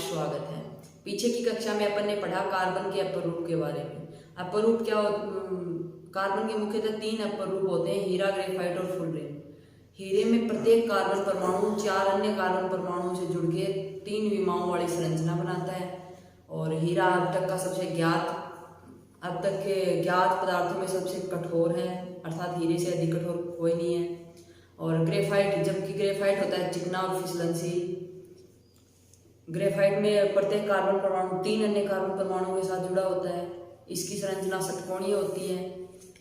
स्वागत है। पीछे की कक्षा में अपन ने पढ़ा कार्बन के अपर रूप के बारे में। अपर रूप क्या कार्बन के मुख्यतः 3 अपर रूप होते हैं, हीरा, ग्रेफाइट और फुलरेन। हीरे में प्रत्येक कार्बन परमाणु 4 अन्य कार्बन परमाणुओं से जुड़ के 3 विमाओं वाली संरचना बनाता है। और हीरा अब तक के ज्ञात पदार्थों में सबसे कठोर है, अर्थात हीरे से अधिक कठोर कोई नहीं है। और ग्रेफाइट, जबकि ग्रेफाइट होता है चिकना और फिसलनशील। ग्रेफाइट में प्रत्येक कार्बन परमाणु 3 अन्य कार्बन परमाणुओं के साथ जुड़ा होता है। इसकी संरचना षटकोणीय होती है।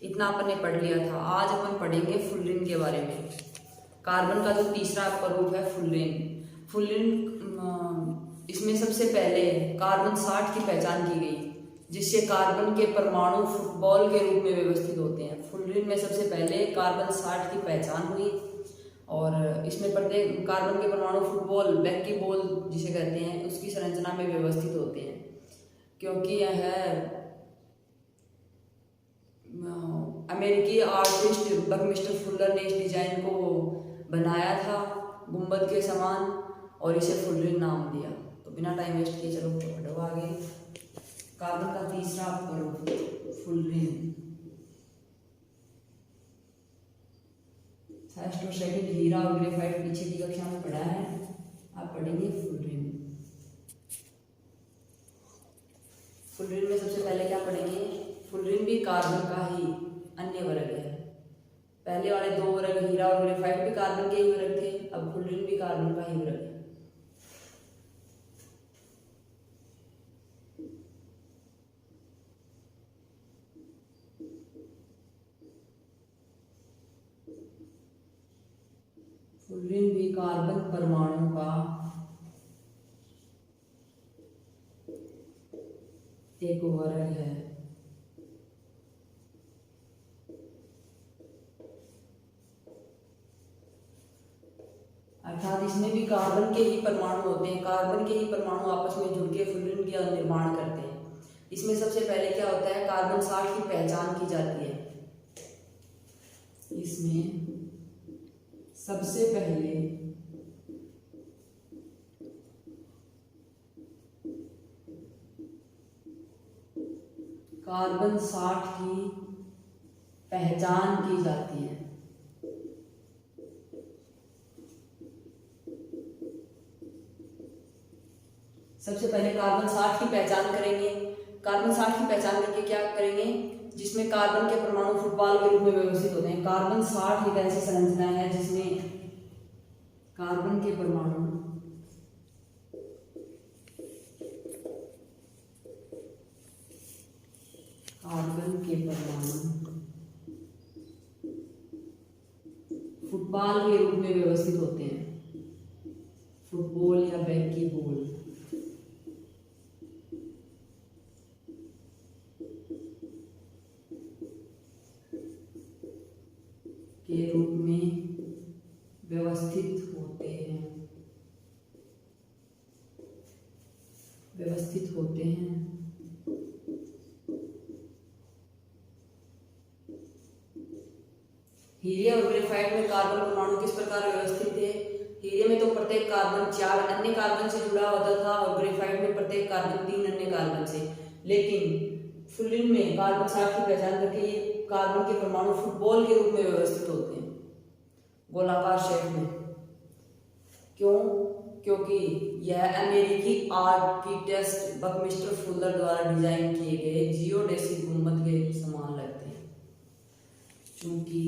इतना अपन ने पढ़ लिया था। आज अपन पढ़ेंगे फुलरेन के बारे में। कार्बन का जो तीसरा अपर रूप है फुलरेन, इसमें सबसे पहले कार्बन 60 की पहचान की गई, जिससे कार्बन के परमाणु फुटबॉल के रूप में व्यवस्थित होते हैं। फुलरेन में सबसे पहले कार्बन 60 की पहचान हुई और इसमें प्रत्येक कार्बन के परमाणु फुटबॉल, बैकी बॉल जिसे कहते हैं, उसकी संरचना में व्यवस्थित होते हैं। क्योंकि यह अमेरिकी आर्टिस्ट बकमिस्टर फुलर ने इस डिजाइन को बनाया था गुंबद के समान और इसे फुलरेन नाम दिया। तो बिना टाइम वेस्ट किए चलो बढ़ो आगे। कार्बन का तीसरा अपर रूप फुलरेन। फर्स्ट और सेकंड हीरा और ग्रेफाइट पीछे की कक्षा में पढ़ा है, आप पढ़ेंगे फुलरेन। फुलरेन में सबसे पहले क्या पढ़ेंगे? फुलरेन भी कार्बन का ही अन्य वर्ग है। पहले वाले 2 वर्ग हीरा और ग्रेफाइट भी कार्बन के ही वर्ग थे, अब फुलरेन भी कार्बन का ही वर्ग है। फुलरेन भी कार्बन परमाणु का एक वर्ग है। अर्थात इसमें भी कार्बन के ही परमाणु होते हैं। कार्बन के ही परमाणु आपस में जुड़ के फुलरेन का निर्माण करते हैं। इसमें सबसे पहले क्या होता है? कार्बन 60 की पहचान की जाती है। इसमें सबसे पहले कार्बन 60 की पहचान की जाती है। सबसे पहले कार्बन 60 की पहचान करेंगे। कार्बन 60 की पहचान करके क्या करेंगे? जिसमें कार्बन के परमाणु फुटबॉल के रूप में व्यवस्थित होते हैं। कार्बन 60 एक ऐसी संरचना है जिसमें कार्बन के परमाणु फुटबॉल के रूप में व्यवस्थित होते हैं। फुटबॉल या बैकी बॉल के रूप में व्यवस्थित होते हैं। हीरे और ग्रेफाइट में कार्बन परमाणु किस प्रकार व्यवस्थित थे? हीरे में तो प्रत्येक कार्बन 4 अन्य कार्बन से जुड़ा होता था और ग्रेफाइट में प्रत्येक कार्बन 3 अन्य कार्बन से। लेकिन फुलरेन में कार्बन 60 की पहचान करके ये कार्बन के परमाणु फुटबॉल के रूप में व्यवस्थित होते हैं, गोलाकार शेप में। क्यों? क्योंकि यह अमेरिकी आर्किटेक्ट बकमिस्टर फुलर द्वारा डिजाइन किए गए जियोडेसिक गुंबद के समान लगते हैं। चूंकि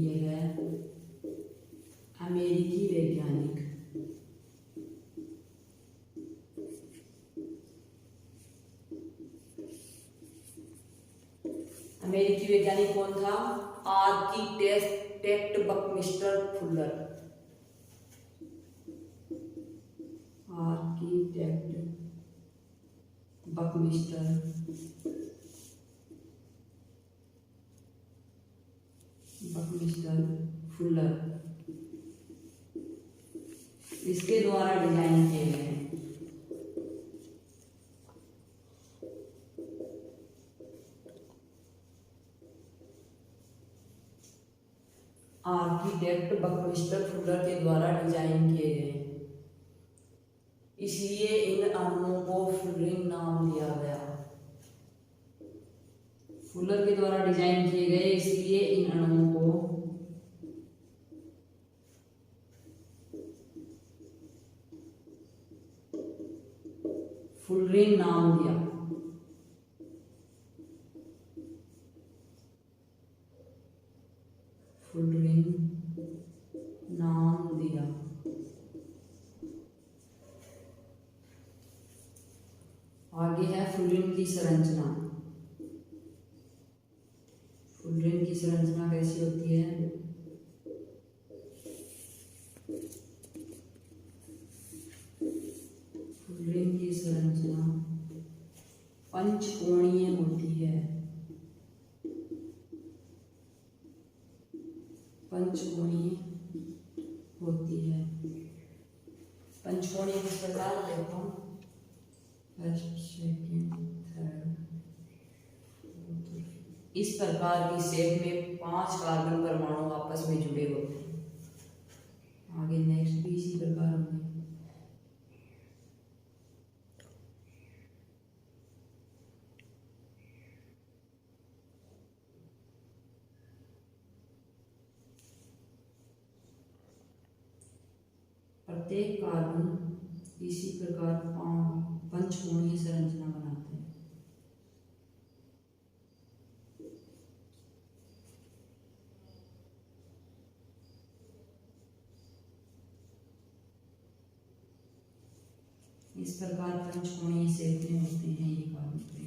यह अमेरिकी वैज्ञानिक कौन था? Architect Buckminster Fuller. इसके द्वारा डिजाइन किए गए हैं। आर्किटेक्ट बकमिस्टर फुलर के द्वारा डिजाइन किए गए, इसलिए इन अणुओं को फुलरिंग नाम दिया गया। फुलर के द्वारा डिजाइन किए गए इसलिए इन अणुओं को फुलरिंग नाम दिया। फुलरिंग नाम दिया। आगे है फुलरिंग की संरचना। फुलरिंग की संरचना कैसी होती है? फुलरिंग की संरचना पंचकोणीय होती है। पंचकोणीय होती है। पंचकोणीय किस प्रकार? देखो, फर्स्ट, सेकंड, थर्ड, इस प्रकार की शेप में 5 कार्बन परमाणु आपस में जुड़े होते हैं। आगे नेक्स्ट भी इसी प्रकार होंगे। प्रत्येक कार्बन इसी प्रकार पंचकोणीय संरचना बनाते हैं। इस प्रकार पंचकोणीय शेप में होते हैं ये कार्बन परमाणु।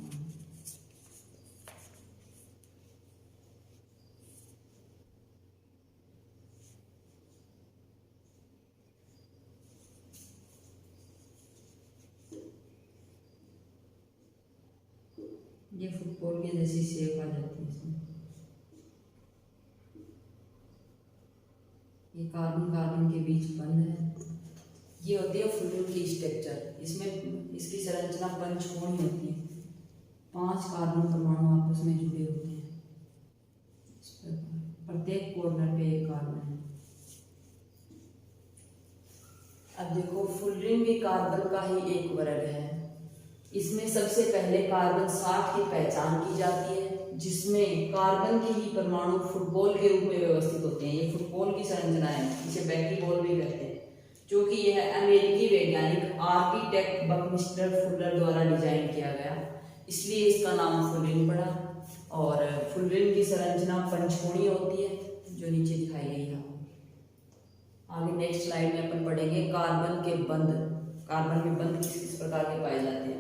ये फुटबॉल के जैसी शेप आ जाती है इसमें। ये कार्बन कार्बन के बीच बंद है। ये होती है फुलरिंग की स्ट्रक्चर। इसमें इसकी संरचना पंचकोणीय होती है। 5 कार्बन परमाणु आपस में जुड़े होते हैं। प्रत्येक कॉर्नर पे एक कार्बन है। अब देखो, फुलरिंग भी कार्बन का ही एक वर्ग है। इसमें सबसे पहले कार्बन 60 की पहचान की जाती है, जिसमें कार्बन के ही परमाणु फुटबॉल के रूप में व्यवस्थित होते हैं। ये फुटबॉल की संरचना है, इसे बैकी बॉल भी कहते हैं, जो कि यह अमेरिकी वैज्ञानिक आर्किटेक्ट बकमिस्टर फुलर द्वारा डिजाइन किया गया, इसलिए इसका नाम फुलरिंग पड़ा। और फुलरिंग की संरचना पंचकोणीय होती है, जो नीचे दिखाई गई है। आगे नेक्स्ट स्लाइड में अपन पढ़ेंगे कार्बन के बंध। कार्बन के बंध किस किस प्रकार के पाए जाते हैं।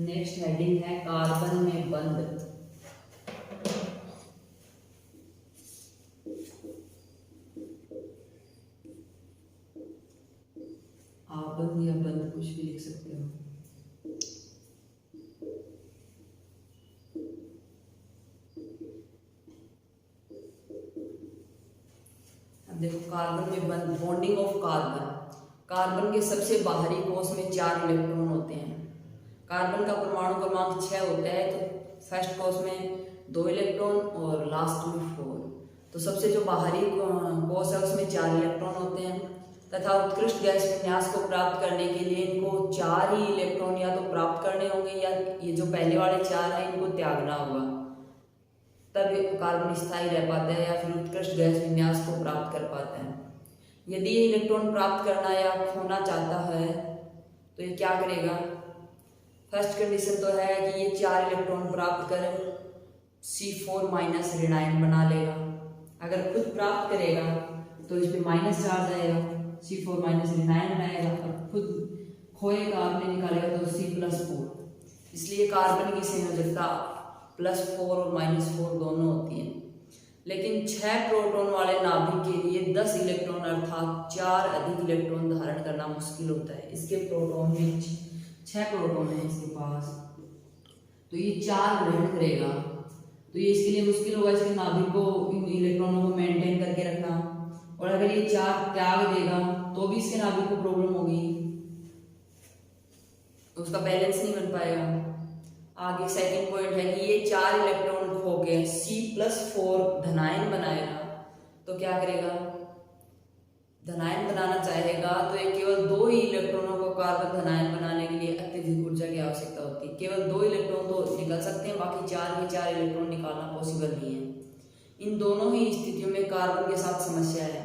नेक्स्ट हेडिंग है कार्बन में बंध। आबंध या बंध कुछ भी लिख सकते हो। अब देखो, कार्बन में बंध, बॉन्डिंग ऑफ कार्बन। कार्बन के सबसे बाहरी कोष में 4 इलेक्ट्रॉन होते हैं। कार्बन का परमाणु क्रमांक 6 होता है, तो फर्स्ट कोष में 2 इलेक्ट्रॉन और लास्ट में 4। तो सबसे जो बाहरी कोष है उसमें 4 इलेक्ट्रॉन होते हैं, तथा उत्कृष्ट गैस विन्यास को प्राप्त करने के लिए इनको 4 ही इलेक्ट्रॉन या तो प्राप्त करने होंगे, या ये जो पहले वाले 4 हैं इनको त्यागना होगा, तब कार्बन स्थायी रह पाता है या फिर उत्कृष्ट गैस विन्यास को प्राप्त कर पाता है। यदि ये इलेक्ट्रॉन प्राप्त करना या खोना चाहता है तो ये क्या करेगा? फर्स्ट कंडीशन तो है कि ये 4 इलेक्ट्रॉन प्राप्त कर C4- ऋणायन बना लेगा। अगर खुद प्राप्त करेगा तो इस पे माइनस चार्ज आएगा, C4- ऋणायन बनाएगा, और खुद खोएगा, आपने निकालेगा तो C+4। इसलिए कार्बन की संयोजकता +4 और -4 दोनों होती है। लेकिन 6 प्रोटॉन वाले नाभिक के लिए 10 इलेक्ट्रॉन अर्थात 4 अधिक इलेक्ट्रॉन धारण करना मुश्किल होता है। इसके प्रोटॉन में 6 प्रोटॉन है इसके पास, तो ये 4 ग्रहण करेगा, तो ये इसके लिए मुश्किल होगा इसके नाभिक को, इन इलेक्ट्रॉनों को मेंटेन करके रखना। और अगर ये 4 त्याग देगा तो भी इसके नाभिक को प्रॉब्लम होगी, तो उसका बैलेंस नहीं बन पाएगा। आगे सेकंड पॉइंट है कि ये 4 इलेक्ट्रॉन खो के C+4 धनायन बनाएगा, तो क्या करेगा, धनायन बनाना चाहेगा तो ये केवल 2 ही इलेक्ट्रॉनों को कार्बन धनायन बनाने के लिए अत्यधिक ऊर्जा की आवश्यकता होती है। केवल 2 इलेक्ट्रॉन तो निकल सकते हैं, बाकी 4 के 4 इलेक्ट्रॉन निकालना पॉसिबल नहीं है। इन दोनों ही स्थितियों में कार्बन के साथ समस्या है,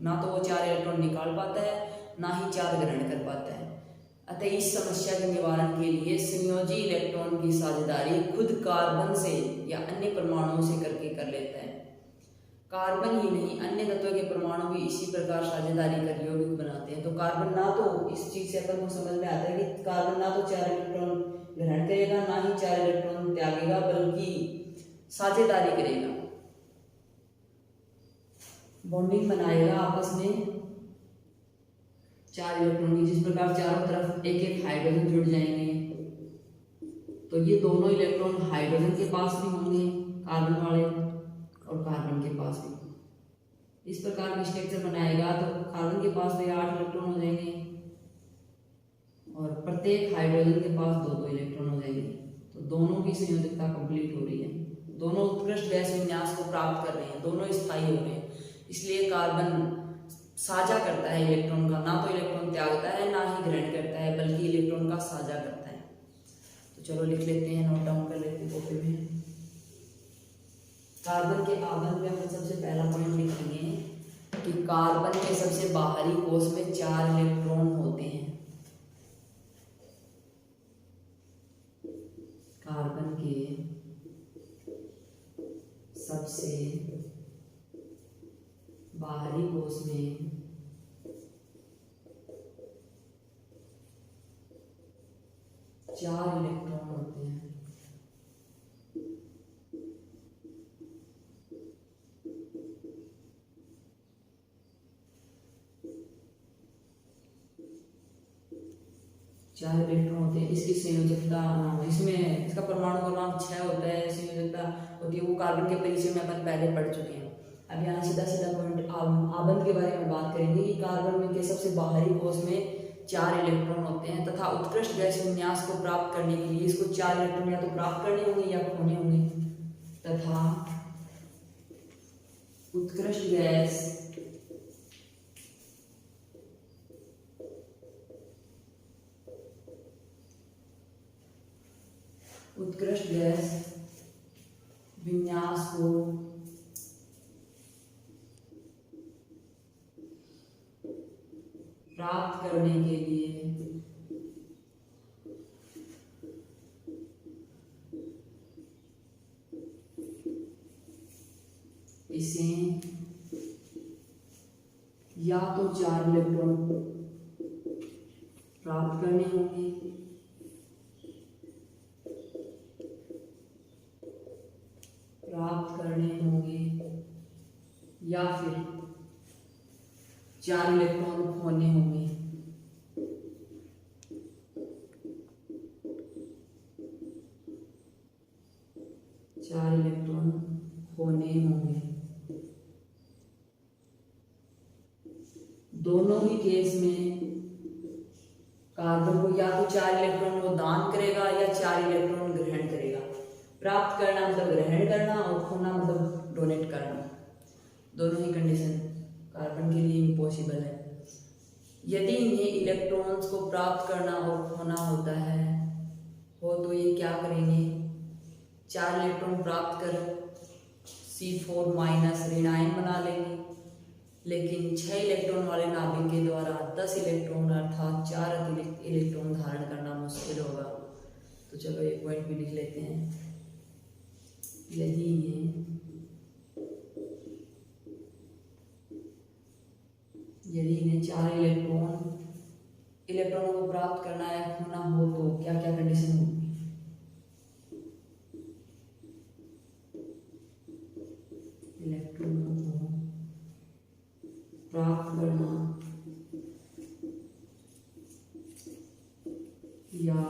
ना तो वो 4 इलेक्ट्रॉन निकाल पाता है, ना ही 4 ग्रहण कर पाता है। अतः इस समस्या के निवारण के लिए संयोजी इलेक्ट्रॉन की साझेदारी खुद कार्बन से या अन्य परमाणुओं से करके कर लेता है। कार्बन ही नहीं, अन्य तत्वों के परमाणु भी इसी प्रकार साझेदारी कर यौगिक बनाते हैं। तो कार्बन ना तो, इस चीज से अपन को समझ में आता है कि कार्बन ना तो 4 इलेक्ट्रॉन ग्रहण करेगा, ना ही 4 इलेक्ट्रॉन त्यागेगा, बल्कि साझेदारी करेगा, बॉन्डिंग बनाएगा आपस में 4 इलेक्ट्रॉन की। जिस प्रकार चारों तरफ एक एक हाइड्रोजन जुड़ जाएंगे, तो ये दोनों इलेक्ट्रॉन हाइड्रोजन के पास भी होंगे, कार्बन वाले, और कार्बन के पास भी। इस प्रकार का स्ट्रक्चर बनाएगा तो कार्बन के पास भी 8 इलेक्ट्रॉन हो जाएंगे, और प्रत्येक हाइड्रोजन के पास 2-2 इलेक्ट्रॉन हो जाएंगे। तो दोनों की संयोजकता कंप्लीट हो रही है, दोनों उत्कृष्ट गैस विन्यास को प्राप्त कर रहे हैं, दोनों स्थायी हो रहे हैं। इसलिए कार्बन साझा करता है इलेक्ट्रॉन का, ना तो इलेक्ट्रॉन त्यागता है, ना ही ग्रहण करता है, बल्कि इलेक्ट्रॉन का साझा करता है। तो चलो लिख लेते हैं, नोट डाउन कर लेते हैं कॉपी में। कार्बन के आबंध में हम सबसे पहला पॉइंट लिखेंगे कि कार्बन के सबसे बाहरी कोष में 4 इलेक्ट्रॉन होते हैं। कार्बन के सबसे बाहरी कोष में 4 इलेक्ट्रॉन होते हैं। चार इलेक्ट्रॉन होते हैं। इसकी संयोजकता, इसमें इसका परमाणु क्रमांक 6 होता है, संयोजकता होती है, वो कार्बन के परिचय में अपन पहले पढ़ चुके हैं। अब यहाँ सीधा सीधा पॉइंट आबंध के बारे में बात करेंगे कि कार्बन में के सबसे बाहरी कोष में 4 इलेक्ट्रॉन होते हैं तथा उत्कृष्ट गैस विन्यास को प्राप्त करने के लिए इसको 4 इलेक्ट्रॉन या तो प्राप्त करने होंगे या खोने होंगे, तथा उत्कृष्ट गैस विन्यास को प्राप्त करने के लिए इसे या तो 4 इलेक्ट्रॉन प्राप्त करने होंगे या फिर 4 इलेक्ट्रॉन खोने होंगे। दोनों ही केस में कार्बन को या तो 4 इलेक्ट्रॉन को दान करेगा या 4 इलेक्ट्रॉन ग्रहण करेगा। प्राप्त करना मतलब ग्रहण करना और खोना मतलब डोनेट करना। दोनों ही कंडीशन कार्बन के लिए इम्पॉसिबल है। यदि इन्हें इलेक्ट्रॉन्स को प्राप्त करना और खोना होता है तो ये क्या करेंगे, 4 इलेक्ट्रॉन प्राप्त कर C4 माइनस ऋणायन बना लेंगे, लेकिन 6 इलेक्ट्रॉन वाले नाभिक के द्वारा 10 इलेक्ट्रॉन अर्थात 4 अतिरिक्त इलेक्ट्रॉन धारण करना मुश्किल होगा। तो चलो एक पॉइंट भी लिख लेते हैं। यदि इन्हें 4 इलेक्ट्रॉनों को प्राप्त करना है खोना हो तो क्या क्या कंडीशन होगी। इलेक्ट्रॉनों को प्राप्त करना या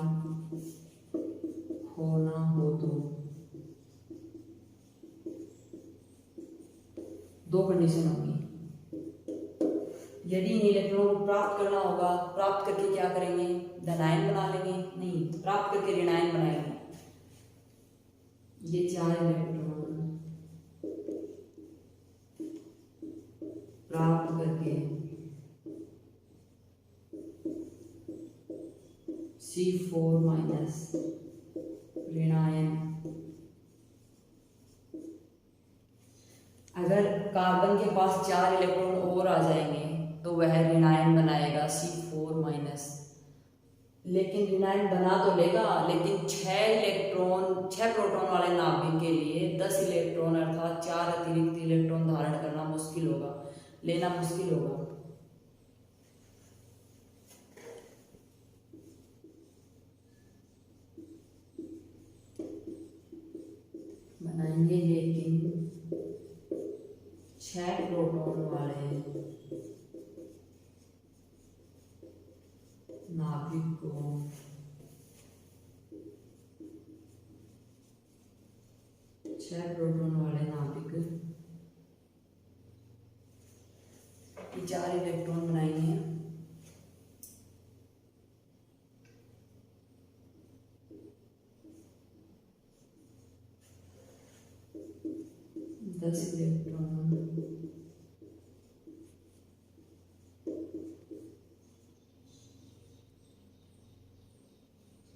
खोना हो तो 2 कंडीशन होगी। यदि इन इलेक्ट्रॉनों को प्राप्त करना होगा, प्राप्त करके क्या करेंगे, धनायन बना लेंगे, नहीं प्राप्त करके ऋणायन बनाएंगे। ये 4 इलेक्ट्रॉन प्राप्त करके C4 माइनस ऋणायन, अगर कार्बन के पास 4 इलेक्ट्रॉन और आ जाएंगे तो वह ऋणायन बनाएगा C4 माइनस, लेकिन ऋणायन बना तो लेगा, लेकिन 6 प्रोटॉन वाले नाभिक के लिए 10 इलेक्ट्रॉन अर्थात 4 अतिरिक्त इलेक्ट्रॉन धारण करना मुश्किल होगा, लेना मुश्किल होगा। बनाएंगे, लेकिन 6 प्रोटॉन वाले नाभिक को ये 4 इलेक्ट्रॉन बनाएंगे, दस इलेक्ट्रॉन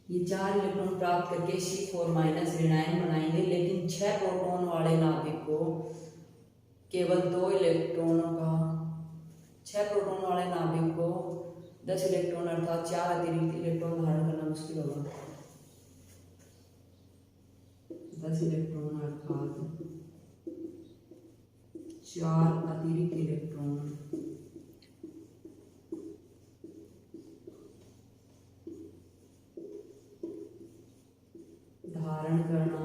ये 4 इलेक्ट्रॉन प्राप्त करके C4 माइनस ऋणायन बनाएंगे, लेकिन 6 प्रोटॉन वाले नाभिक को केवल 2 इलेक्ट्रॉनों का 6 प्रोटॉन वाले नाभिक को 10 इलेक्ट्रॉन अर्थात 4 अतिरिक्त इलेक्ट्रॉन धारण करना मुश्किल होगा। 10 इलेक्ट्रॉन अर्थात 4 अतिरिक्त इलेक्ट्रॉन धारण करना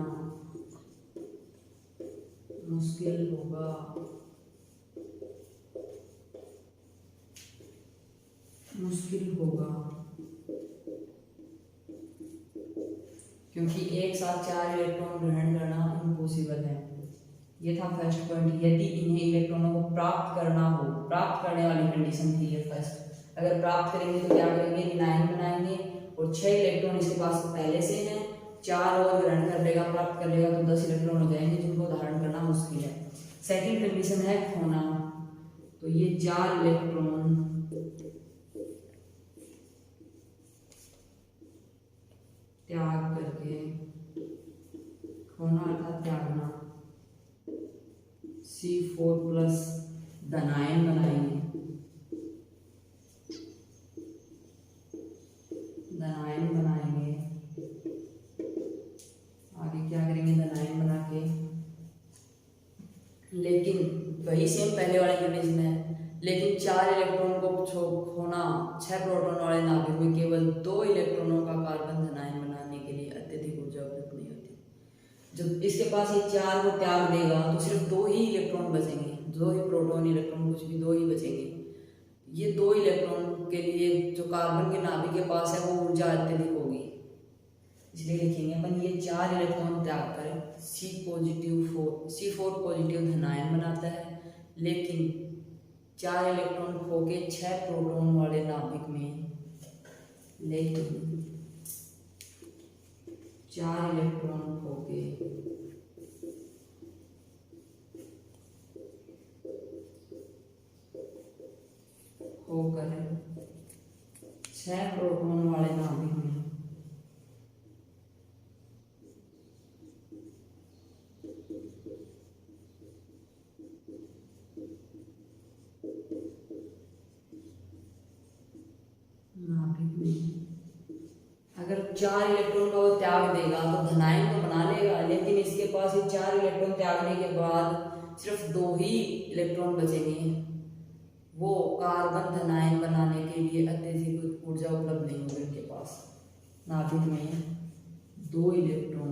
मुश्किल होगा। क्योंकि एक साथ 4 इलेक्ट्रॉन ग्रहण करना इम्पॉसिबल है। ये था फर्स्ट पॉइंट। यदि इन्हें इलेक्ट्रॉनों को प्राप्त करना हो, प्राप्त करने वाली कंडीशन थी ये फर्स्ट। अगर प्राप्त करेंगे तो क्या करेंगे, ऋणायन बनाएंगे और 6 इलेक्ट्रॉन इसके पास पहले से हैं, 4 और ग्रहण कर लेगा, प्राप्त कर लेगा तो 10 इलेक्ट्रॉन हो जाएंगे जिनको धारण करना मुश्किल है। सेकंड कंडीशन है खोना, तो ये 4 इलेक्ट्रॉन त्याग करके, खोना अर्थात त्यागना, C4 प्लस धनायन बनाएंगे, आगे क्या करेंगे, धनायन बना के, लेकिन वही सेम पहले वाले कंडीशन है, लेकिन 4 इलेक्ट्रॉन को खोना 6 प्रोटॉन वाले नाभिक में केवल 2 इलेक्ट्रॉनों का कार्बन धनायन बनाने के लिए अत्यधिक ऊर्जा उपलब्ध नहीं होती। जब इसके पास ये 4 को त्याग देगा तो सिर्फ 2 ही इलेक्ट्रॉन बचेंगे, 2 ही प्रोटॉन इलेक्ट्रॉन, कुछ भी 2 ही बचेंगे। ये 2 इलेक्ट्रॉन के लिए जो कार्बन के नाभिक के पास है वो ऊर्जा अत्यधिक होगी, इसलिए लिखेंगे अपन ये 4 इलेक्ट्रॉन त्याग कर C4 पॉजिटिव धनायन बनाता है, लेकिन 4 इलेक्ट्रॉन खो के 6 प्रोटॉन वाले नाभिक में, लेकिन 4 इलेक्ट्रॉन खो के होकर 6 प्रोटॉन वाले नाभिक में अगर 4 इलेक्ट्रॉन का वो त्याग देगा तो धनायन तो बना लेगा, लेकिन इसके पास ये 4 इलेक्ट्रॉन त्यागने के बाद सिर्फ 2 ही इलेक्ट्रॉन बचेंगे, वो कार्बन धनायन बनाने के लिए अत्यधिक ऊर्जा उपलब्ध नहीं होगी इनके पास। नाभिक में 2 इलेक्ट्रॉन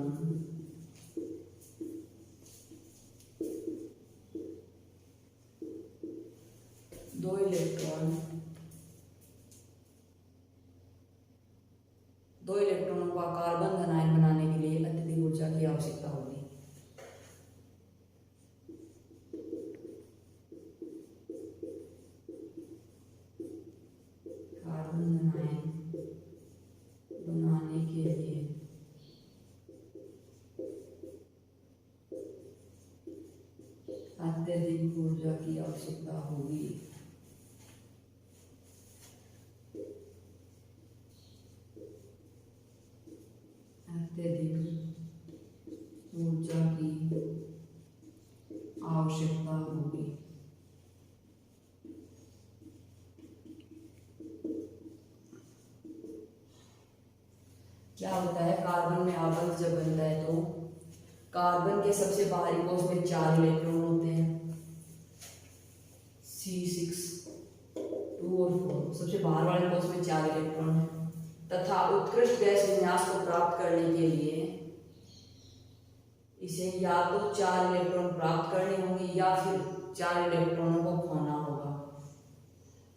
दो इलेक्ट्रॉनों का कार्बन धनायन बनाने के लिए अत्यधिक ऊर्जा की आवश्यकता होगी। कार्बन धनायन बनाने के लिए अत्यधिक ऊर्जा की आवश्यकता होगी। अत्यधिक ऊर्जा की आवश्यकता होगी। क्या होता है, कार्बन में आबंध जब बनता है तो कार्बन के सबसे बाहरी कोष में 4 इलेक्ट्रॉन होते हैं, C6 2 और 4, सबसे बाहर वाले कोष में 4 इलेक्ट्रॉन है, तथा उत्कृष्ट गैस विन्यास को प्राप्त करने के लिए इसे या तो 4 इलेक्ट्रॉन प्राप्त करने होंगे या फिर 4 इलेक्ट्रॉनों को खोना होगा।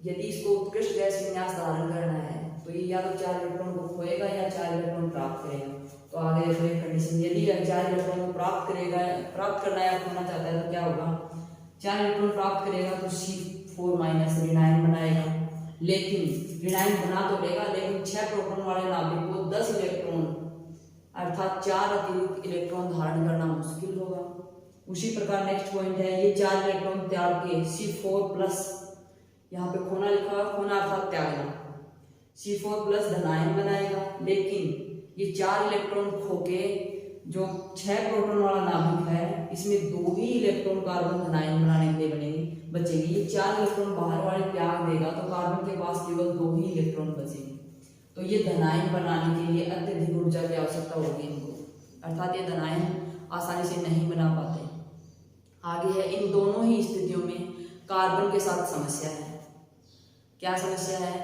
यदि इसको उत्कृष्ट गैस विन्यास धारण करना है तो ये या तो 4 इलेक्ट्रॉन को खोएगा या 4 इलेक्ट्रॉन प्राप्त करेगा। तो आगे देखो एक कंडीशन, यदि 4 इलेक्ट्रॉन को प्राप्त करना या खोना चाहता है तो क्या होगा, 4 इलेक्ट्रॉन प्राप्त करेगा तो C4 माइनस ऋणायन बनाएगा, लेकिन ऋणायन बना तो लेगा लेकिन 6 प्रोटॉन वाले नाभिक को 10 इलेक्ट्रॉन अर्थात 4 अतिरिक्त इलेक्ट्रॉन धारण करना मुश्किल होगा। उसी प्रकार नेक्स्ट पॉइंट है, ये 4 इलेक्ट्रॉन त्याग के C4 प्लस, यहाँ पे खोना लिखा है, खोना अर्थात त्यागना, C4 प्लस धनायन बनाएगा, लेकिन ये 4 इलेक्ट्रॉन खो के जो 6 प्रोटॉन वाला नाभिक है इसमें 2 ही इलेक्ट्रॉन कार्बन धनायन बनाने के लिए बचेगी। ये 4 इलेक्ट्रॉन बाहर वाले त्याग देगा तो कार्बन के पास केवल 2 ही इलेक्ट्रॉन बचेंगे। तो ये धनायन बनाने के लिए अत्यधिक ऊर्जा की आवश्यकता होगी इनको, अर्थात ये धनायन आसानी से नहीं बना पाते। आगे है, इन दोनों ही स्थितियों में कार्बन के साथ समस्या है। क्या समस्या है,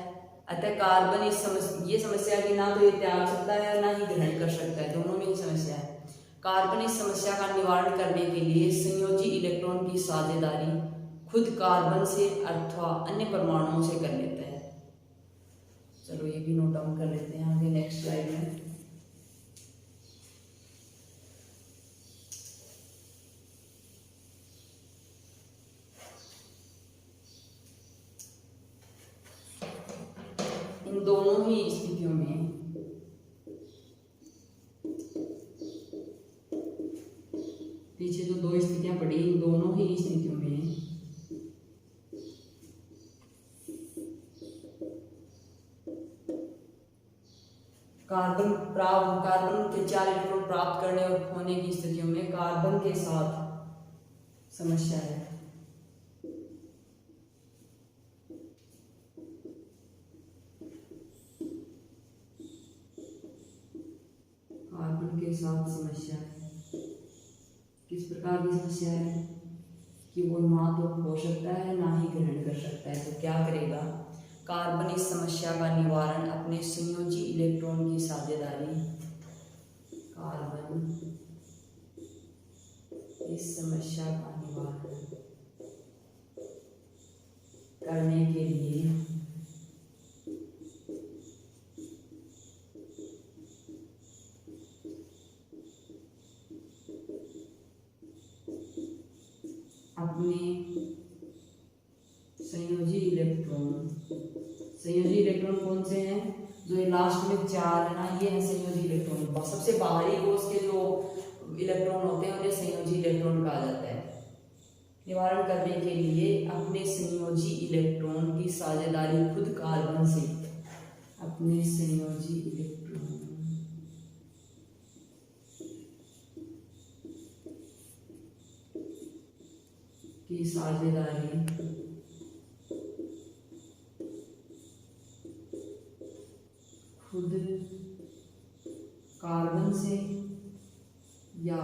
अतः कार्बन ये समस्या की ना तो ये त्याग सकता है ना ही ग्रहण कर सकता है, दोनों में ही समस्या है। कार्बन इस समस्या का निवारण करने के लिए संयोजी इलेक्ट्रॉन की साझेदारी खुद कार्बन से अथवा अन्य परमाणुओं से कर लेता है। चलो ये भी नोट डाउन कर लेते हैं आगे नेक्स्ट स्लाइड में। इन दोनों ही स्थितियों में पीछे जो 2 स्थितियां पड़ी, इन दोनों ही स्थितियों में कार्बन के 4 इलेक्ट्रॉन प्राप्त करने और खोने की स्थितियों में कार्बन के साथ समस्या है। कार्बन के साथ समस्या है, किस प्रकार की समस्या है कि वो ना तो खो सकता है ना ही ग्रहण कर सकता है। तो क्या करेगा, कार्बन इस समस्या का निवारण अपने संयोजी इलेक्ट्रॉन की साझेदारी, कार्बन इस समस्या का निवारण करने के लिए अपने संयोजी इलेक्ट्रॉन कौन से हैं, जो ये लास्ट में 4 है ना, ये है संयोजी इलेक्ट्रॉन। सबसे बाहरी कोष के जो इलेक्ट्रॉन होते हैं उन्हें संयोजी इलेक्ट्रॉन कहा जाता है। निवारण करने के लिए अपने संयोजी इलेक्ट्रॉन की साझेदारी खुद कार्बन से, अपने संयोजी इलेक्ट्रॉन की साझेदारी खुद कार्बन से या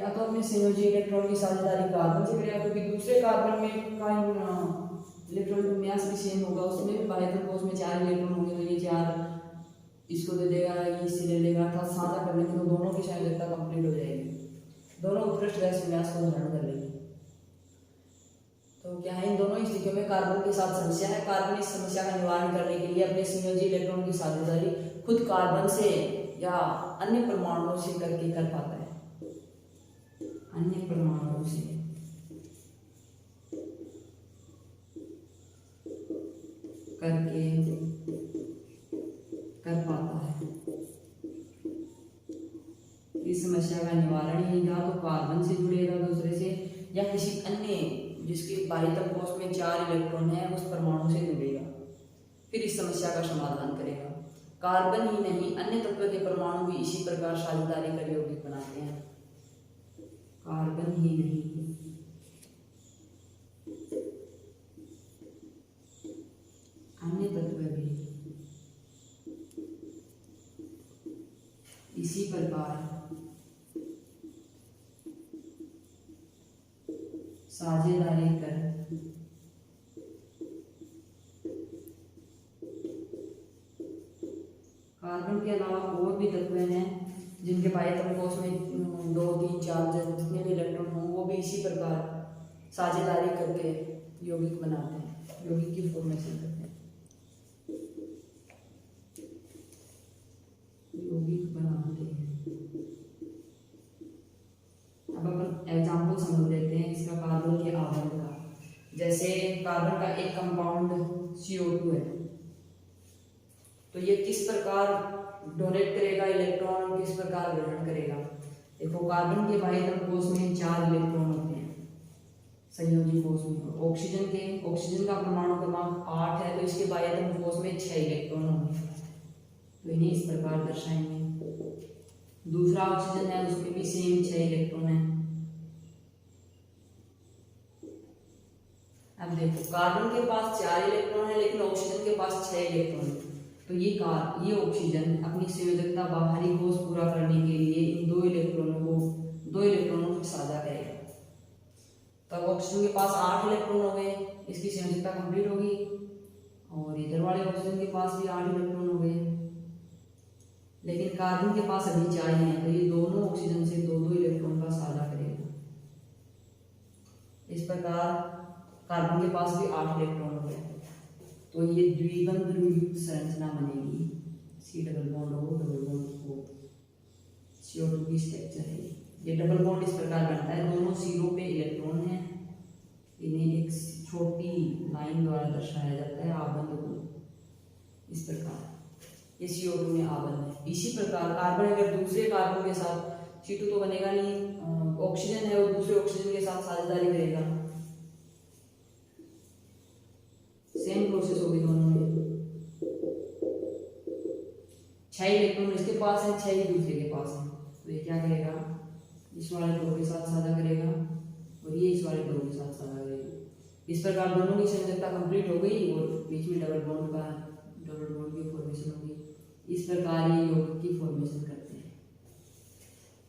तो अपने संयोजी इलेक्ट्रॉन की साझेदारी कार्बन से करेगा, क्योंकि दूसरे कार्बन में का इलेक्ट्रॉन विन्यास भी सेम होगा, उसमें भी बाह्य कोष में 4 इलेक्ट्रॉन होंगे, तो ये 4 इसको दे देगा, ये इससे ले लेगा, अर्थात साझा करने में तो दोनों की संयोजकता कंप्लीट हो जाएगी, दोनों उत्कृष्ट गैस विन्यास को धारण कर लेंगे। तो क्या है, इन दोनों स्थितियों में कार्बन के साथ समस्या है। कार्बन इस समस्या का निवारण करने के लिए अपने संयोजी इलेक्ट्रॉन की साझेदारी खुद कार्बन से या अन्य परमाणुओं से करके कर पाता है, अन्य परमाणुओं से करके कर पाता है। इस समस्या का निवारण ही या तो कार्बन से जुड़ेगा दूसरे से, या किसी अन्य जिसके बाह्यतम कोश में 4 इलेक्ट्रॉन है उस परमाणु से जुड़ेगा, फिर इस समस्या का समाधान करेगा। कार्बन ही नहीं अन्य तत्व के परमाणु भी इसी प्रकार साझेदारी कर यौगिक बनाते हैं। कार्बन ही नहीं अन्य तत्व भी इसी प्रकार साझेदारी कर कार्बन के अलावा और भी तत्व हैं जिनके बाह्यतम कोश में 2, 3, 4 जितने भी इलेक्ट्रॉन हों वो भी इसी प्रकार साझेदारी करके यौगिक बनाते हैं, यौगिक की फॉर्मेशन करते हैं, यौगिक बनाते हैं। अब अपन एग्जाम्पल समझ लेते हैं इसका कार्बन के आवरण का। जैसे कार्बन का एक कंपाउंड CO2 है, तो ये किस प्रकार डोनेट करेगा इलेक्ट्रॉन, किस प्रकार ग्रहण करेगा। देखो कार्बन के बाह्यतम कोश में 4 इलेक्ट्रॉन होते हैं संयोजी कोश में। ऑक्सीजन का परमाणु क्रमांक 8 है, तो इसके बाह्यतम कोश में 6 इलेक्ट्रॉन होंगे, तो इन्हें इस प्रकार दर्शाएंगे। दूसरा ऑक्सीजन है, उसमें भी सेम 6 इलेक्ट्रॉन है। अब देखो कार्बन के पास 4 इलेक्ट्रॉन है लेकिन ऑक्सीजन के पास 6 इलेक्ट्रॉन है, तो ये ऑक्सीजन अपनी संयोजकता बाहरी कोश पूरा करने के लिए इन 2 इलेक्ट्रॉनों को साझा करेगा। तब ऑक्सीजन के पास 8 इलेक्ट्रॉन हो गए, इसकी संयोजकता कंप्लीट होगी, और इधर वाले ऑक्सीजन के पास भी 8 इलेक्ट्रॉन हो गए, लेकिन कार्बन के पास अभी 4 ही है, तो ये दोनों ऑक्सीजन से 2-2 इलेक्ट्रॉन का साझा करेगा। इस प्रकार कार्बन के पास भी 8 इलेक्ट्रॉन हो गए, तो ये द्विबंध युक्त संरचना बनेगी। C double bond O double bond O, CO2 की स्ट्रक्चर है ये। डबल बॉन्ड इस प्रकार बनता है, दोनों सिरों पे इलेक्ट्रॉन है, इन्हें एक छोटी लाइन द्वारा दर्शाया जाता है आबंध को, इस प्रकार। ये CO2 में आबंध है। इसी प्रकार कार्बन अगर दूसरे कार्बन के साथ C2 तो बनेगा नहीं, ऑक्सीजन है और दूसरे ऑक्सीजन के साथ साझेदारी करेगा, सेम प्रोसेस होगी दोनों में। 6 इलेक्ट्रॉन इसके पास है, 6 ही दूसरे के पास है, तो ये क्या करेगा, इस वाले ग्रुप के साथ साझा करेगा और ये इस वाले ग्रुप के साथ साझा करेगा। इस प्रकार दोनों की संयोजकता कंप्लीट हो गई और बीच में डबल बॉन्ड की फॉर्मेशन होगी। इस प्रकार ये यौगिक की फॉर्मेशन करते हैं।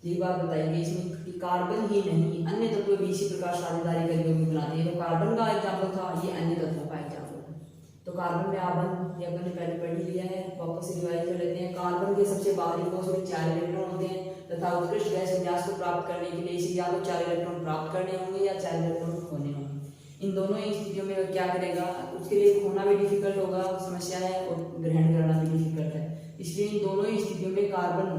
ये बात बताइए इसमें कि कार्बन ही नहीं अन्य तत्व भी इसी प्रकार साझेदारी कर यौगिक बनाते हैं। तो कार्बन का एग्जाम्पल था, ये अन्य तत्वों का एग्जाम्पल। तो कार्बन में आबंध ये अपन ने पहले पढ़ ही लिया है, वापस से रिवाइज कर लेते हैं। कार्बन के सबसे बाहरी कोश में 4 इलेक्ट्रॉन होते हैं तथा उत्कृष्ट गैस विन्यास को प्राप्त करने के लिए इसे या तो 4 इलेक्ट्रॉन प्राप्त करने होंगे या 4 इलेक्ट्रॉन खोने होंगे। इन दोनों ही स्थितियों में क्या करेगा, उसके लिए खोना भी डिफिकल्ट होगा, समस्या है, और ग्रहण करना भी डिफिकल्ट है। इसलिए इन दोनों ही स्थितियों में कार्बन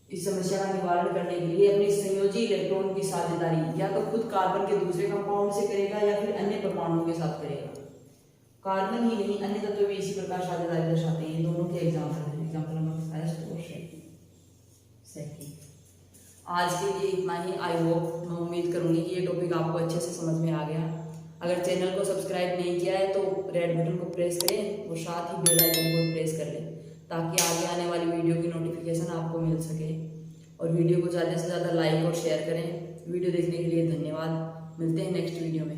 इस समस्या का निवारण करने के लिए अपने संयोजी इलेक्ट्रॉन की साझेदारी या तो खुद कार्बन के दूसरे कंपाउंड से करेगा या फिर अन्य परमाणुओं के साथ करेगा। कार्बन ही नहीं अन्य तत्व भी इसी प्रकार साझेदारी दर्शाते हैं। दोनों के एग्जाम्पल हैं, एग्जाम्पल नंबर फर्स्ट और सेकंड। आज के लिए इतना ही। आई होप, मैं उम्मीद करूंगी कि ये टॉपिक आपको अच्छे से समझ में आ गया। अगर चैनल को सब्सक्राइब नहीं किया है तो रेड बटन को प्रेस करें और साथ ही बेल आइकन को प्रेस कर लें ताकि आगे आने वाली वीडियो की नोटिफिकेशन आपको मिल सके। और वीडियो को ज़्यादा से ज़्यादा लाइक और शेयर करें। वीडियो देखने के लिए धन्यवाद। मिलते हैं नेक्स्ट वीडियो में।